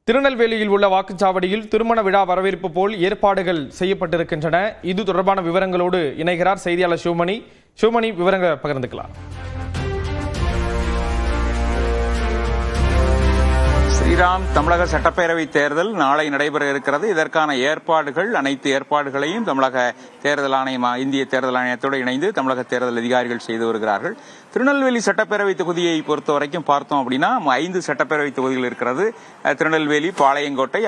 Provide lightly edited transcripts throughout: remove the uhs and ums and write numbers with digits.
திருநெல்வேலியில் உள்ள வாக்குச்சாவடியில் திருமண விழா வரவேற்பு போல் ஏற்பாடுகள் செய்யப்பட்டிருக்கின்றன. இது தொடர்பான விவரங்களோடு இணைகிறார் செய்தியாளர் சிவமணி. சிவமணி, விவரங்களை பகிர்ந்துக்கலாம். ஸ்ரீராம், தமிழக சட்டப்பேரவை தேர்தல் நாளை நடைபெற இருக்கிறது. இதற்கான அனைத்து ஏற்பாடுகளையும் தமிழக தேர்தல் ஆணையம், இந்திய தேர்தல் ஆணையத்தோடு இணைந்து தமிழக தேர்தல் அதிகாரிகள் செய்து வருகிறார்கள். திருநெல்வேலி சட்டப்பேரவை தொகுதியை பொறுத்த வரைக்கும் பார்த்தோம் அப்படின்னா 5 சட்டப்பேரவை தொகுதிகள் இருக்கிறது. திருநெல்வேலி, பாளையங்கோட்டை,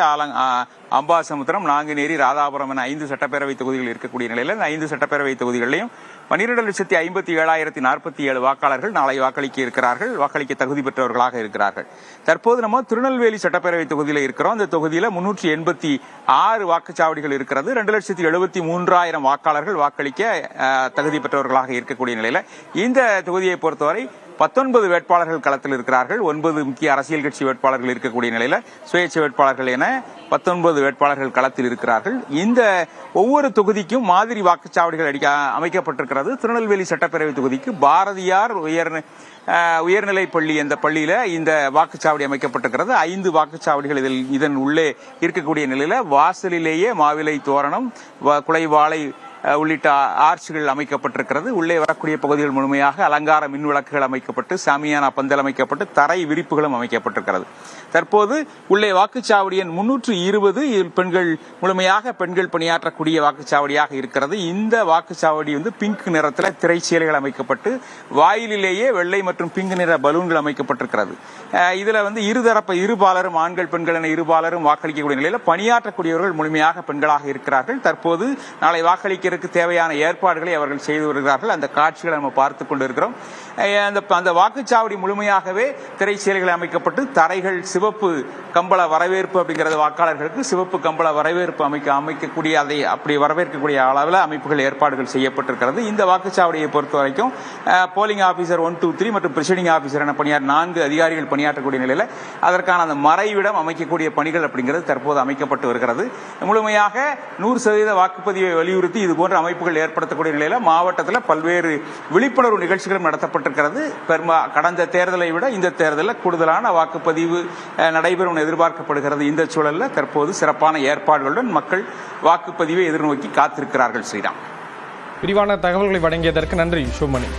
அம்பாசமுத்திரம், நாங்குநேரி, ராதாபுரம் என 5 சட்டப்பேரவை தொகுதிகள் இருக்கக்கூடிய நிலையில் இந்த 5 சட்டப்பேரவை தொகுதிகளிலையும் 12,57,047 வாக்காளர்கள் நாளை வாக்களிக்க இருக்கிறார்கள். வாக்களிக்க தகுதி பெற்றவர்களாக இருக்கிறார்கள். தற்போது நம்ம திருநெல்வேலி சட்டப்பேரவை தொகுதியில் இருக்கிறோம். இந்த தொகுதியில் 386 வாக்குச்சாவடிகள் இருக்கிறது. 2,73,000 வாக்காளர்கள் வாக்களிக்க தகுதி பெற்றவர்களாக இருக்கக்கூடிய நிலையில் இந்த தொகுதியை பொறுத்தவரை 19 வேட்பாளர்கள் களத்தில் இருக்கிறார்கள். 9 முக்கிய அரசியல் கட்சி வேட்பாளர்கள் இருக்கக்கூடிய நிலையில் சுயேட்சை வேட்பாளர்கள் என 19 வேட்பாளர்கள் களத்தில் இருக்கிறார்கள். இந்த ஒவ்வொரு தொகுதிக்கும் மாதிரி வாக்குச்சாவடிகள் அமைக்கப்பட்டிருக்கிறது. திருநெல்வேலி சட்டப்பேரவை தொகுதிக்கு பாரதியார் உயர்நிலை பள்ளி என்ற பள்ளியில இந்த வாக்குச்சாவடி அமைக்கப்பட்டிருக்கிறது. 5 வாக்குச்சாவடிகள் இதன் உள்ளே இருக்கக்கூடிய நிலையில வாசலிலேயே மாவிலை தோரணம், குலைவாழை உள்ளிட்ட ஆர்ச்சுகள் அமைக்கப்பட்டிருக்கிறது. உள்ளே வரக்கூடிய பகுதிகள் முழுமையாக அலங்கார மின் விளக்குகள் அமைக்கப்பட்டு, சாமியானா பந்தல் அமைக்கப்பட்டு, தரை விரிப்புகளும் அமைக்கப்பட்டிருக்கிறது. தற்போது உள்ளே வாக்குச்சாவடி எண் 320 முழுமையாக பெண்கள் பணியாற்றக்கூடிய வாக்குச்சாவடியாக இருக்கிறது. இந்த வாக்குச்சாவடி பிங்க் நிறத்தில் திரைச்சீலைகள் அமைக்கப்பட்டு வாயிலேயே வெள்ளை மற்றும் பிங்க் நிற பலூன்கள் அமைக்கப்பட்டிருக்கிறது. இதுல இருபாலரும், ஆண்கள் பெண்கள் என இருபாலரும் வாக்களிக்கக்கூடிய நிலையில் பணியாற்றக்கூடியவர்கள் முழுமையாக பெண்களாக இருக்கிறார்கள். தற்போது நாளை வாக்களிக்க தேவையான ஏற்பாடுகளை அவர்கள் செய்து வருகிறார்கள். அந்த காட்சிகளை நம்ம பார்த்துக் கொண்டிருக்கிறோம். அந்த வாக்குச்சாவடி முழுமையாகவே திரைச்சீலைகள் அமைக்கப்பட்டு தரைகள் சிவப்பு கம்பள வரவேற்பு அப்படிங்கிறது, வாக்காளர்களுக்கு சிவப்பு கம்பள வரவேற்பு அமைக்கக்கூடிய அதை அப்படி வரவேற்கக்கூடிய அளவில் அமைப்புகள் ஏற்பாடுகள் செய்யப்பட்டிருக்கிறது. இந்த வாக்குச்சாவடியை பொறுத்த வரைக்கும் போலிங் ஆபீசர் 1, 2, 3 மற்றும் பிரிசைடிங் ஆபீசர் என 4 அதிகாரிகள் பணியாற்றக்கூடிய நிலையில் அதற்கான அந்த மறைவிடம் அமைக்கக்கூடிய பணிகள் அப்படிங்கிறது தற்போது அமைக்கப்பட்டு வருகிறது. முழுமையாக 100% வாக்குப்பதிவை வலியுறுத்தி இது போன்ற அமைப்புகள் ஏற்படுத்தக்கூடிய நிலையில மாவட்டத்தில் பல்வேறு விழிப்புணர்வு நிகழ்ச்சிகளும் நடத்தப்பட்டிருக்கிறது. கடந்த தேர்தலை விட இந்த தேர்தலில் கூடுதலான வாக்குப்பதிவு நடைபெறும் எதிர்பார்க்கப்படுகிறது. இந்த சூழலில் தற்போது சிறப்பான ஏற்பாடுகளுடன் மக்கள் வாக்குப்பதிவை எதிர்நோக்கி காத்திருக்கிறார்கள். ஸ்ரீராம், விரிவான தகவல்களை வழங்கியதற்கு நன்றி சிவமணி.